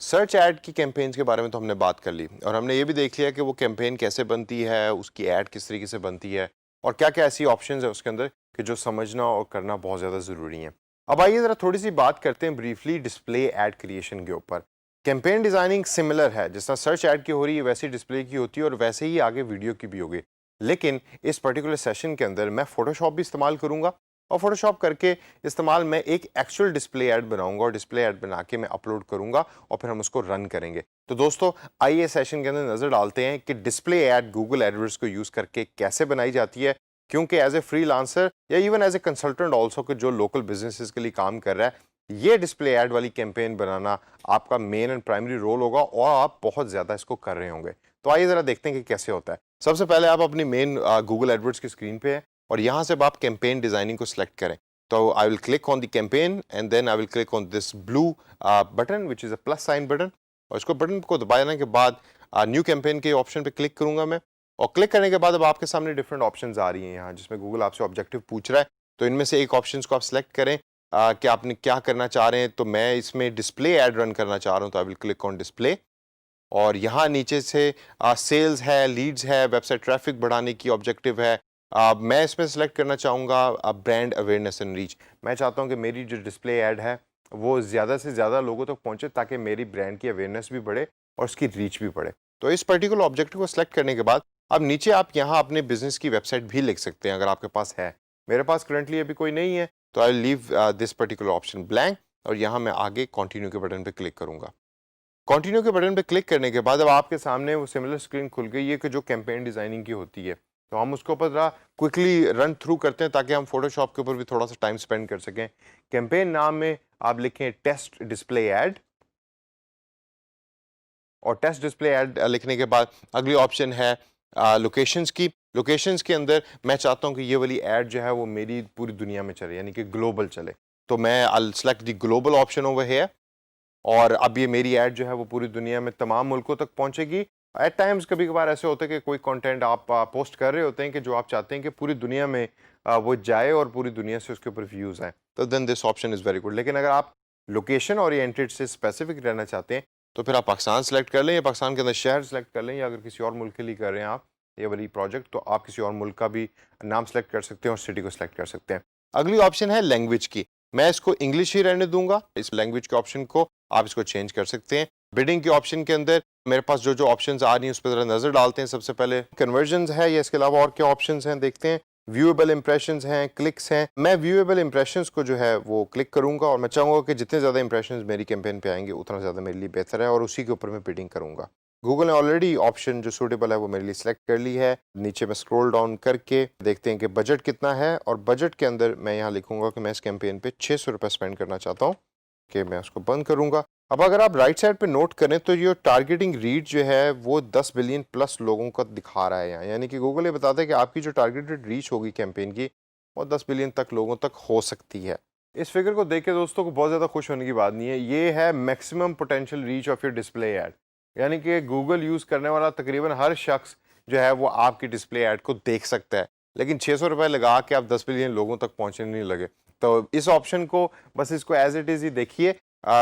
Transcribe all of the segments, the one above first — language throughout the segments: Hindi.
सर्च ऐड की कैंपेन्स के बारे में तो हमने बात कर ली और हमने ये भी देख लिया कि वो कैंपेन कैसे बनती है, उसकी ऐड किस तरीके से बनती है और क्या-क्या ऐसी ऑप्शंस है उसके अंदर कि जो समझना और करना बहुत ज़्यादा ज़रूरी है। अब आइए ज़रा थोड़ी-सी बात करते हैं ब्रीफली डिस्प्ले ऐड क्रिएशन के ऊपर। कैंपेन डिज़ाइनिंग सिमिलर है, जिस तरह सर्च ऐड की हो रही है वैसे ही डिस्प्ले की होती है और वैसे ही आगे वीडियो की भी होगी। लेकिन इस पर्टिकुलर सेशन के अंदर मैं फ़ोटोशॉप भी इस्तेमाल करूँगा और फ़ोटोशॉप करके इस्तेमाल मैं एक एक्चुअल डिस्प्ले ऐड बनाऊँगा और डिस्प्ले ऐड बना के मैं अपलोड करूँगा और फिर हम उसको रन करेंगे। तो दोस्तों आइए सेशन के अंदर नज़र डालते हैं कि डिस्प्ले ऐड गूगल एडवर्ड्स को यूज़ करके कैसे बनाई जाती है, क्योंकि एज़ ए फ्रीलांसर या even as a consultant also कि जो लोकल बिज़नेसेस के लिए काम कर रहा है, ये डिस्प्ले ऐड वाली कैंपेन बनाना आपका मेन एंड प्राइमरी रोल होगा और आप बहुत ज़्यादा इसको कर रहे होंगे। तो आइए ज़रा देखते हैं कि कैसे होता है। सबसे पहले आप अपनी मेन गूगल एडवर्ड्स की स्क्रीन पे हैं और यहाँ से अब आप कैंपेन डिज़ाइनिंग को सिलेक्ट करें। तो I will click on the campaign and then I will click on this blue button which is a plus sign button और इसको बटन को दबाने के बाद न्यू कैंपेन के ऑप्शन पे क्लिक करूँगा मैं और क्लिक करने के बाद अब आपके सामने डिफरेंट ऑप्शंस आ रही हैं यहाँ, जिसमें गूगल आपसे ऑब्जेक्टिव पूछ रहा है। तो इनमें से एक ऑप्शंस को आप सिलेक्ट करें कि आपने क्या करना चाह रहे हैं। तो मैं इसमें डिस्प्ले ऐड रन करना चाह रहा हूँ, तो I will click on display और यहाँ नीचे से सेल्स है, लीड्स है, वेबसाइट ट्रैफिक बढ़ाने की ऑब्जेक्टिव है। मैं इसमें सेलेक्ट करना चाहूँगा ब्रांड अवेयरनेस एंड रीच। मैं चाहता हूँ कि मेरी जो डिस्प्ले ऐड है वो ज़्यादा से ज़्यादा लोगों तक पहुँचे ताकि मेरी ब्रांड की अवेयरनेस भी बढ़े और उसकी रीच भी बढ़े। तो इस पर्टिकुलर ऑब्जेक्टिव को सिलेक्ट करने के बाद अब नीचे आप यहाँ अपने बिजनेस की वेबसाइट भी लिख सकते हैं अगर आपके पास है। मेरे पास करंटली अभी कोई नहीं है, तो I leave this particular option blank और यहाँ मैं आगे कंटिन्यू के बटन पे क्लिक करूँगा। कंटिन्यू के बटन पे क्लिक करने के बाद अब आपके सामने वो सिमिलर स्क्रीन खुल गई है कि जो कैंपेन डिज़ाइनिंग की होती है। तो हम उसके ऊपर ज़रा क्विकली रन थ्रू करते हैं ताकि हम फोटोशॉप के ऊपर भी थोड़ा सा टाइम स्पेंड कर सकें। कैंपेन नाम में आप लिखें टेस्ट डिस्प्ले ऐड और टेस्ट डिस्प्ले ऐड लिखने के बाद अगली ऑप्शन है लोकेशंस की। लोकेशंस के अंदर मैं चाहता हूं कि ये वाली ऐड जो है वो मेरी पूरी दुनिया में चले, यानी कि ग्लोबल चले। तो मैं I select the global option over here और अब ये मेरी ऐड जो है वो पूरी दुनिया में तमाम मुल्कों तक पहुंचेगी। एट टाइम्स कभी कभार ऐसे होता है कि कोई कंटेंट आप पोस्ट कर रहे होते हैं कि जो आप चाहते हैं कि पूरी दुनिया में वो जाए और पूरी दुनिया से उसके ऊपर व्यूज़ आए, तो then this option is very good. लेकिन अगर आप लोकेशन ओरिएंटेड से स्पेसिफिक रहना चाहते हैं तो फिर आप पाकिस्तान सेलेक्ट कर लें या पाकिस्तान के अंदर शहर सेलेक्ट कर लें, या अगर किसी और मुल्क के लिए कर रहे हैं आप ये वाली प्रोजेक्ट तो आप किसी और मुल्क का भी नाम सेलेक्ट कर सकते हैं और सिटी को सिलेक्ट कर सकते हैं। अगली ऑप्शन है लैंग्वेज की। मैं इसको इंग्लिश ही रहने दूंगा। इस लैंग्वेज के ऑप्शन को आप इसको चेंज कर सकते हैं। बिडिंग के ऑप्शन के अंदर मेरे पास जो जो ऑप्शंस आ रही हैं उस पर जरा नजर डालते हैं। सबसे पहले कन्वर्जन्स है या इसके अलावा और क्या ऑप्शंस हैं देखते हैं। व्यूएबल इंप्रेशंस हैं, क्लिक्स हैं। मैं व्यूएबल इंप्रेशंस को जो है वो क्लिक करूंगा और मैं चाहूंगा कि जितने ज़्यादा इंप्रेशंस मेरी कैंपेन पे आएंगे उतना ज़्यादा मेरे लिए बेहतर है और उसी के ऊपर मैं बिडिंग करूंगा। गूगल ने ऑलरेडी ऑप्शन जो सूटेबल है वो मेरे लिए सिलेक्ट कर ली है। नीचे में स्क्रॉल डाउन करके देखते हैं कि बजट कितना है और बजट के अंदर मैं यहाँ लिखूंगा कि मैं इस कैंपेन पे 600 रुपये स्पेंड करना चाहता हूँ कि मैं उसको बंद करूंगा। अब अगर आप राइट साइड पे नोट करें तो ये टारगेटिंग रीच जो है वो 10 बिलियन प्लस लोगों का दिखा रहा है यहाँ, यानी कि गूगल ये बताता है कि आपकी जो टारगेटेड रीच होगी कैंपेन की वो 10 बिलियन तक लोगों तक हो सकती है। इस फिगर को देख के दोस्तों को बहुत ज़्यादा खुश होने की बात नहीं है। ये है maximum potential reach of your display ad, यानी कि गूगल यूज़ करने वाला तकरीबन हर शख्स जो है वो आपकी डिस्प्ले ऐड को देख सकता है। लेकिन 600 रुपये लगा के आप 10 बिलियन लोगों तक पहुँचने नहीं लगे। तो इस ऑप्शन को बस इसको एज इट इज़ ही देखिए।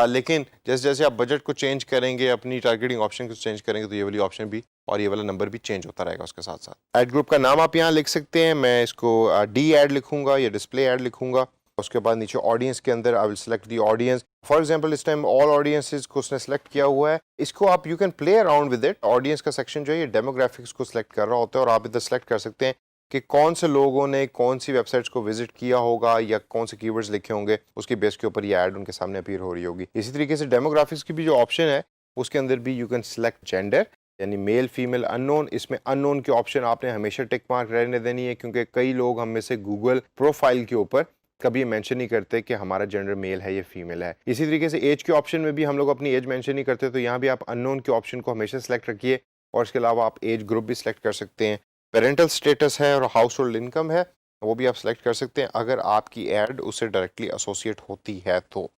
लेकिन जैसे जैसे आप बजट को चेंज करेंगे, अपनी टारगेटिंग ऑप्शन को चेंज करेंगे, तो ये वाली ऑप्शन भी और ये वाला नंबर भी चेंज होता रहेगा उसके साथ साथ। ऐड ग्रुप का नाम आप यहाँ लिख सकते हैं। मैं इसको डी ऐड लिखूंगा या डिस्प्ले ऐड लिखूंगा। उसके बाद नीचे ऑडियंस के अंदर I will select the audience. For example इस टाइम ऑल ऑडियंसेस को उसने सेलेक्ट किया हुआ है। इसको आप you can play around with it. Audience का सेक्शन जो है ये डेमोग्राफिक्स को सिलेक्ट कर रहा होता है और आप इधर सेलेक्ट कर सकते हैं कि कौन से लोगों ने कौन सी वेबसाइट्स को विजिट किया होगा या कौन से कीवर्ड्स लिखे होंगे, उसके बेस के ऊपर ये ऐड उनके सामने अपीयर हो रही होगी। इसी तरीके से डेमोग्राफिक्स की भी जो ऑप्शन है उसके अंदर भी यू कैन सेलेक्ट जेंडर, यानी मेल फीमेल अननोन। इसमें अननोन के ऑप्शन आपने हमेशा टिक मार्क रहने देनी है, क्योंकि कई लोग हम में से गूगल प्रोफाइल के ऊपर कभी मेंशन नहीं करते कि हमारा जेंडर मेल है या फीमेल है। इसी तरीके से एज के ऑप्शन में भी हम लोग अपनी एज मेंशन नहीं करते, तो यहाँ भी आप अननोन के ऑप्शन को हमेशा सेलेक्ट रखिए और इसके अलावा आप एज ग्रुप भी सिलेक्ट कर सकते हैं। पेरेंटल स्टेटस है और हाउस होल्ड इनकम है, वो भी आप सेलेक्ट कर सकते हैं अगर आपकी ऐड उससे डायरेक्टली एसोसिएट होती है। तो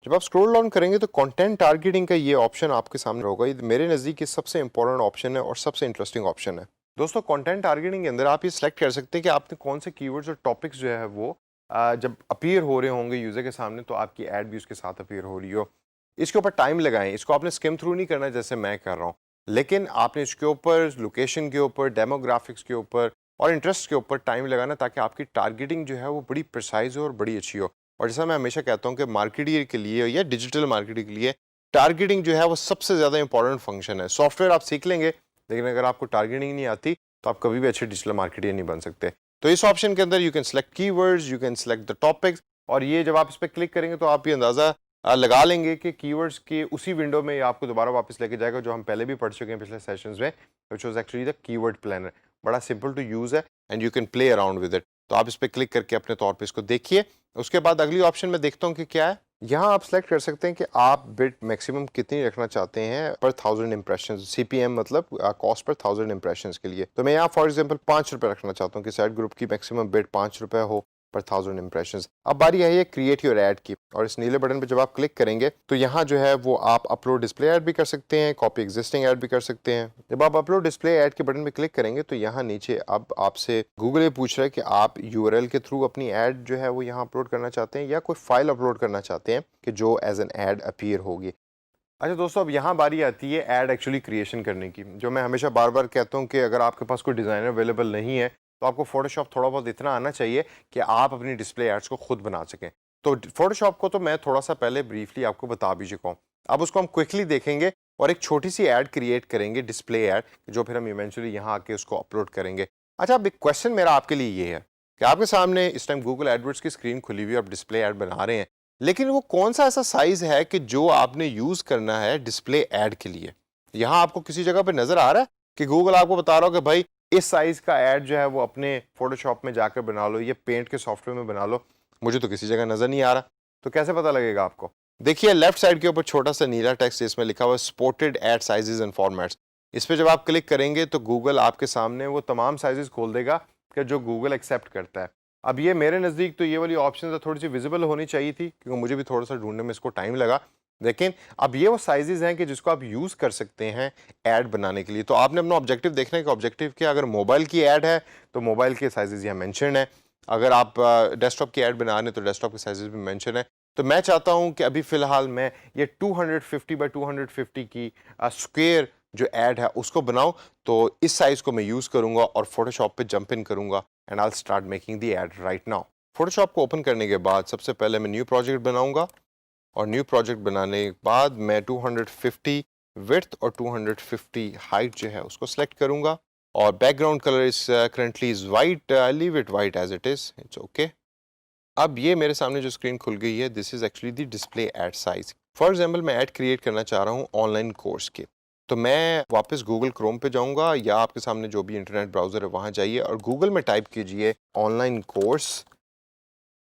जब आप स्क्रॉल डाउन करेंगे तो कंटेंट टारगेटिंग का ये ऑप्शन आपके सामने होगा। ये मेरे नज़दीक ये सबसे इंपॉर्टेंट ऑप्शन है और सबसे इंटरेस्टिंग ऑप्शन है। दोस्तों कंटेंट टारगेटिंग के अंदर आप ये सिलेक्ट कर सकते हैं कि आपने कौन से कीवर्ड्स और टॉपिक्स जो है वो जब अपीयर हो रहे होंगे यूज़र के सामने तो आपकी ऐड भी उसके साथ अपीयर हो रही हो। इसके ऊपर टाइम लगाएं, इसको आपने स्किम थ्रू नहीं करना जैसे मैं कर रहा हूँ, लेकिन आपने इसके ऊपर, लोकेशन के ऊपर, डेमोग्राफिक्स के ऊपर और इंटरेस्ट के ऊपर टाइम लगाना, ताकि आपकी टारगेटिंग जो है वो बड़ी प्रिसाइज हो और बड़ी अच्छी हो। और जैसा मैं हमेशा कहता हूँ कि मार्केटियर के लिए या डिजिटल मार्केटिंग के लिए टारगेटिंग जो है वो सबसे ज़्यादा इंपॉर्टेंट फंक्शन है। सॉफ्टवेयर आप सीख लेंगे, लेकिन अगर आपको टारगेटिंग नहीं आती तो आप कभी भी अच्छे डिजिटल मार्केटियर नहीं बन सकते। तो इस ऑप्शन के अंदर you can select keywords, you can select the topics, और ये जब आप इस पर क्लिक करेंगे तो आप ये अंदाज़ा लगा लेंगे कि कीवर्ड्स के उसी विंडो में आपको दोबारा वापस लेके जाएगा जो हम पहले भी पढ़ चुके हैं पिछले सेशंस में, which was actually the keyword planner. बड़ा सिंपल टू यूज़ है and you can play around with it. तो आप इस पर क्लिक करके अपने तौर पे इसको देखिए। उसके बाद अगली ऑप्शन में देखता हूँ कि क्या है। यहाँ आप सेलेक्ट कर सकते हैं कि आप बिट मैक्सिमम कितनी रखना चाहते हैं पर 1000 इंप्रेशन, CPM मतलब कॉस्ट पर 1000 इंप्रेशन के लिए। तो मैं यहाँ फॉर एग्जांपल 5 रुपये रखना चाहता हूँ कि साइड ग्रुप की मैक्सिमम बिट 5 रुपये हो पर 1000 इंप्रेशंस। अब बारी आई है क्रिएट योर ऐड की, और इस नीले बटन पे जब आप क्लिक करेंगे तो यहाँ जो है वो आप अपलोड डिस्प्ले ऐड भी कर सकते हैं, कॉपी एग्जिस्टिंग ऐड भी कर सकते हैं। जब आप अपलोड डिस्प्ले ऐड के बटन पे क्लिक करेंगे तो यहाँ नीचे अब आपसे गूगल ये पूछ रहा है कि आप URL के थ्रू अपनी ऐड जो है वो यहाँ अपलोड करना चाहते हैं या कोई फाइल अपलोड करना चाहते हैं कि जो एज एन ऐड अपीयर होगी। अच्छा दोस्तों, अब यहाँ बारी आती है ऐड एक्चुअली क्रिएशन करने की। जो मैं हमेशा बार बार कहता हूँ कि अगर आपके पास कोई डिज़ाइनर अवेलेबल नहीं है तो आपको फोटोशॉप थोड़ा बहुत इतना आना चाहिए कि आप अपनी डिस्प्ले एड्स को खुद बना सकें। तो फोटोशॉप को तो मैं थोड़ा सा पहले ब्रीफली आपको बता भी चुका हूँ। अब उसको हम क्विकली देखेंगे और एक छोटी सी ऐड क्रिएट करेंगे, डिस्प्ले ऐड, जो फिर हम इवेंचुअली यहाँ आके उसको अपलोड करेंगे। अच्छा, अब एक क्वेश्चन मेरा आपके लिए ये है कि आपके सामने इस टाइम गूगल एडवर्ड्स की स्क्रीन खुली हुई है, आप डिस्प्ले ऐड बना रहे हैं, लेकिन वो कौन सा ऐसा साइज है कि जो आपने यूज करना है डिस्प्ले ऐड के लिए। यहाँ आपको किसी जगह पे नजर आ रहा है कि गूगल आपको बता रहा हो कि भाई इस साइज का ऐड जो है वो अपने फोटोशॉप में जाकर बना लो, ये पेंट के सॉफ्टवेयर में बना लो। मुझे तो किसी जगह नजर नहीं आ रहा, तो कैसे पता लगेगा आपको? देखिए लेफ्ट साइड के ऊपर छोटा सा नीला टेक्स्ट इसमें लिखा हुआ है supported add sizes and formats. इस पे जब आप क्लिक करेंगे तो गूगल आपके सामने वो तमाम साइजेस खोल देगा कि जो गूगल एक्सेप्ट करता है। अब ये मेरे नज़दीक तो ये वाली ऑप्शन थोड़ी सी विजिबल होनी चाहिए थी, क्योंकि मुझे भी थोड़ा सा ढूंढने में इसको टाइम लगा। लेकिन अब ये वो साइजेस हैं कि जिसको आप यूज़ कर सकते हैं ऐड बनाने के लिए। तो आपने अपना ऑब्जेक्टिव देखना है कि ऑब्जेक्टिव क्या, अगर मोबाइल की ऐड है तो मोबाइल के साइजेस यहाँ मेंशन है, अगर आप डेस्कटॉप की ऐड बना रहे हैं तो डेस्कटॉप के साइजेस भी मेंशन है। तो मैं चाहता हूँ कि अभी फ़िलहाल मैं ये 250 बाई 250 की स्क्वेयर जो ऐड है उसको बनाऊँ। तो इस साइज़ को मैं यूज़ करूँगा और फोटोशॉप पे जंप इन करूँगा and I will start making the add right now. Photoshop को ओपन करने के बाद सबसे पहले मैं न्यू प्रोजेक्ट बनाऊँगा, और न्यू प्रोजेक्ट बनाने के बाद मैं 250 विड्थ और 250 हाइट जो है उसको सेलेक्ट करूँगा, और background colour is currently is white, I leave it white as it is, it's okay. अब ये मेरे सामने जो स्क्रीन खुल गई है, this is actually the display ad size. For example मैं ऐड क्रिएट करना चाह रहा हूँ ऑनलाइन कोर्स के, तो मैं वापस गूगल क्रोम पे जाऊंगा या आपके सामने जो भी इंटरनेट ब्राउजर है वहां जाइए और गूगल में टाइप कीजिए ऑनलाइन कोर्स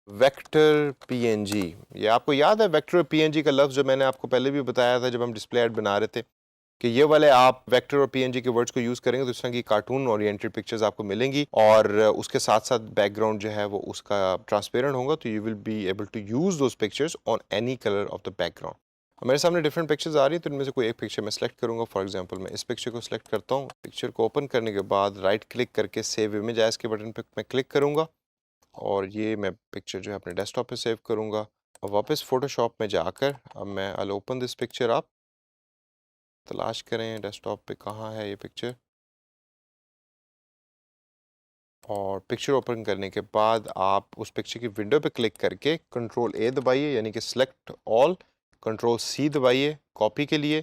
वेक्टर PNG। ये आपको याद है वेक्टर PNG का लफ्ज़ जो मैंने आपको पहले भी बताया था जब हम डिस्प्ले ऐड बना रहे थे, कि ये वाले आप वेक्टर और PNG के वर्ड्स को यूज़ करेंगे तो इस तरह की कार्टून ओरिएंटेड पिक्चर्स आपको मिलेंगी, और उसके साथ साथ बैकग्राउंड जो है वो उसका ट्रांसपेरेंट होगा, तो you will be able to use those pictures on any colour of the background. मेरे सामने डिफरेंट पिक्चर्स आ रही हैं, तो इनमें से कोई एक पिक्चर मैं सेलेक्ट करूंगा। फॉर एग्जांपल मैं इस पिक्चर को सेलेक्ट करता हूँ। पिक्चर को ओपन करने के बाद राइट क्लिक करके सेव इमेज एज के बटन पे मैं क्लिक करूंगा, और ये मैं पिक्चर जो है अपने डेस्कटॉप पे सेव करूंगा। और वापस फोटोशॉप में जाकर अब मैं आई ओपन दिस पिक्चर। आप तलाश करें डेस्कटॉप पे कहाँ है ये पिक्चर, और पिक्चर ओपन करने के बाद आप उस पिक्चर की विंडो पे क्लिक करके Ctrl+A दबाइए, यानी कि सिलेक्ट ऑल, Ctrl+C दबाइए कॉपी के लिए,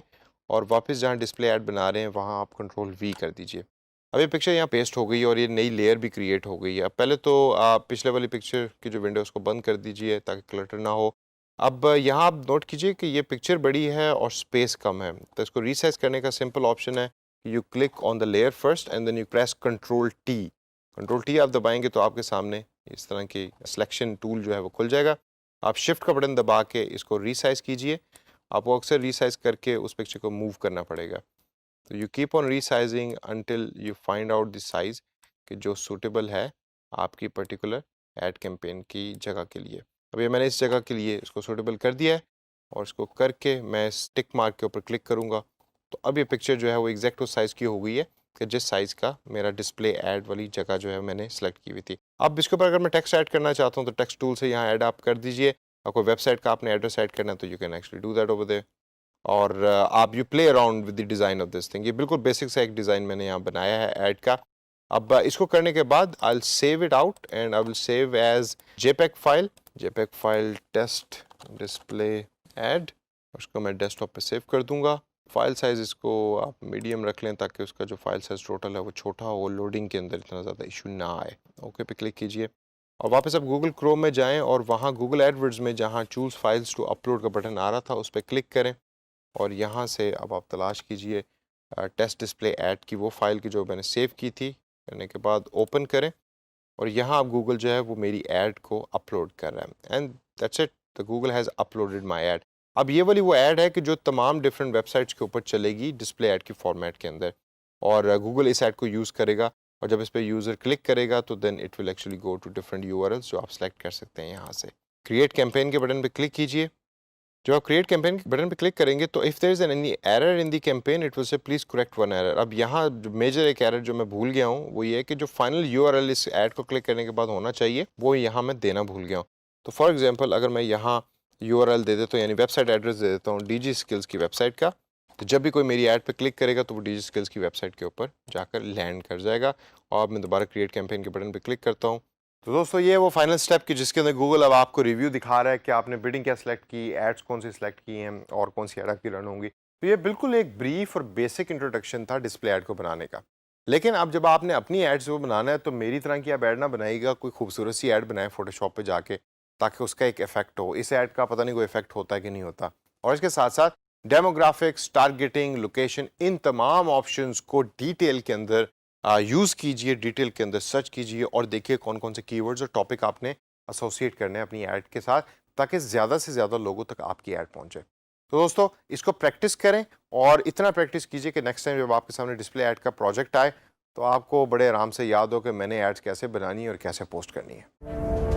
और वापस जहाँ डिस्प्ले ऐड बना रहे हैं वहाँ आप Ctrl+V कर दीजिए। अब ये पिक्चर यहाँ पेस्ट हो गई है और ये नई लेयर भी क्रिएट हो गई है। अब पहले तो आप पिछले वाली पिक्चर की जो विंडो है उसको बंद कर दीजिए ताकि क्लटर ना हो। अब यहाँ आप नोट कीजिए कि ये पिक्चर बड़ी है और स्पेस कम है, तो इसको रीसाइज करने का सिंपल ऑप्शन है, you click on the layer first and then you press Ctrl+T। Ctrl+T आप दबाएंगे तो आपके सामने इस तरह की सिलेक्शन टूल जो है वो खुल जाएगा। आप शिफ्ट का बटन दबा के इसको रीसाइज कीजिए। आपको अक्सर रीसाइज करके उस पिक्चर को मूव करना पड़ेगा, तो you keep on resizing until you find out the size कि जो सूटेबल है आपकी पर्टिकुलर एड कैंपेन की जगह के लिए। अब ये मैंने इस जगह के लिए इसको सूटेबल कर दिया है, और इसको करके मैं टिक मार्क के ऊपर क्लिक करूँगा, तो अब ये पिक्चर जो है वो एग्जैक्ट उस साइज़ की हो गई है कि जिस साइज़ का मेरा डिस्प्ले ऐड वाली जगह जो है मैंने सेलेक्ट की हुई थी। अब इसके ऊपर अगर मैं टेक्स्ट ऐड करना चाहता हूँ तो टेक्स्ट टूल से यहाँ ऐड आप कर दीजिए। आपको वेबसाइट का आपने एड्रेस ऐड करना है तो you can actually do that over there. और आप you play around with the design of this thing. ये बिल्कुल बेसिक सा एक डिज़ाइन मैंने यहाँ बनाया है ऐड का। अब इसको करने के बाद I will save it out and I will save as JPEG file test display ad. उसको मैं डेस्कटॉप पे सेव कर दूंगा। फाइल साइज़ इसको आप मीडियम रख लें ताकि उसका जो फाइल साइज़ टोटल है वो छोटा हो, लोडिंग के अंदर इतना ज़्यादा इशू ना आए। ओके पे क्लिक कीजिए और वापस आप गूगल क्रोम में जाएं और वहाँ गूगल एडवर्ड्स में जहाँ चूज़ फाइल्स टू अपलोड का बटन आ रहा था उस पर क्लिक करें और यहाँ से अब आप तलाश कीजिए टेस्ट डिस्प्ले ऐड की वो फाइल की जो मैंने सेव की थी। करने के बाद ओपन करें और यहाँ आप गूगल जो है वो मेरी ऐड को अपलोड कर रहा है and that's it, the Google has uploaded my add. अब ये वाली वो ऐड है कि जो तमाम डिफरेंट वेबसाइट्स के ऊपर चलेगी डिस्प्ले ऐड की फॉर्मेट के अंदर और गूगल इस ऐड को यूज़ करेगा और जब इस पर यूज़र क्लिक करेगा तो then it will actually go to different URLs जो आप सेलेक्ट कर सकते हैं यहाँ से। क्रिएट कैंपेन के बटन पे क्लिक कीजिए। जब आप क्रिएट कैंपेन के बटन पे क्लिक करेंगे तो if there is any error in the campaign it will say please correct one error. अब यहाँ मेजर एक एरर जो मैं भूल गया हूँ वो ये है कि जो फाइनल यूआरएल इस ऐड को क्लिक करने के बाद होना चाहिए वो यहाँ मैं देना भूल गया हूँ। तो फॉर एग्जांपल अगर मैं यहाँ यूआरएल दे देता हूँ यानी वेबसाइट एड्रेस दे देता हूँ डीजी स्किल्स की वेबसाइट का, तो जब भी कोई मेरी ऐड पे क्लिक करेगा तो वो डीजी स्किल्स की वेबसाइट के ऊपर जाकर लैंड कर जाएगा। और मैं दोबारा क्रिएट कैंपेन के बटन पे क्लिक करता हूँ तो दोस्तों ये वो फाइनल स्टेप की जिसके अंदर गूगल अब आपको रिव्यू दिखा रहा है कि आपने बिडिंग क्या सिलेक्ट की, एड्स कौन सी सिलेक्ट की हैं और कौन सी ऐड आपकी रन होंगी। तो ये बिल्कुल एक ब्रीफ और बेसिक इंट्रोडक्शन था डिस्प्ले ऐड को बनाने का। लेकिन अब जब आपने अपनी एड्स को बनाना है तो मेरी तरह की आप ऐड ना बनाइएगा, कोई खूबसूरत सी ऐड बनाए फोटोशॉप पे जाके ताकि उसका एक इफेक्ट हो। इस ऐड का पता नहीं कोई इफेक्ट होता है कि नहीं होता। और इसके साथ साथ डेमोग्राफिक्स, टारगेटिंग, लोकेशन, इन तमाम ऑप्शंस को डिटेल के अंदर यूज़ कीजिए, डिटेल के अंदर सर्च कीजिए और देखिए कौन कौन से कीवर्ड्स और टॉपिक आपने एसोसिएट करने हैं अपनी ऐड के साथ ताकि ज़्यादा से ज़्यादा लोगों तक आपकी ऐड पहुंचे। तो दोस्तों इसको प्रैक्टिस करें और इतना प्रैक्टिस कीजिए कि नेक्स्ट टाइम जब आपके सामने डिस्प्ले ऐड का प्रोजेक्ट आए तो आपको बड़े आराम से याद हो कि मैंने एड्स कैसे बनानी है और कैसे पोस्ट करनी है।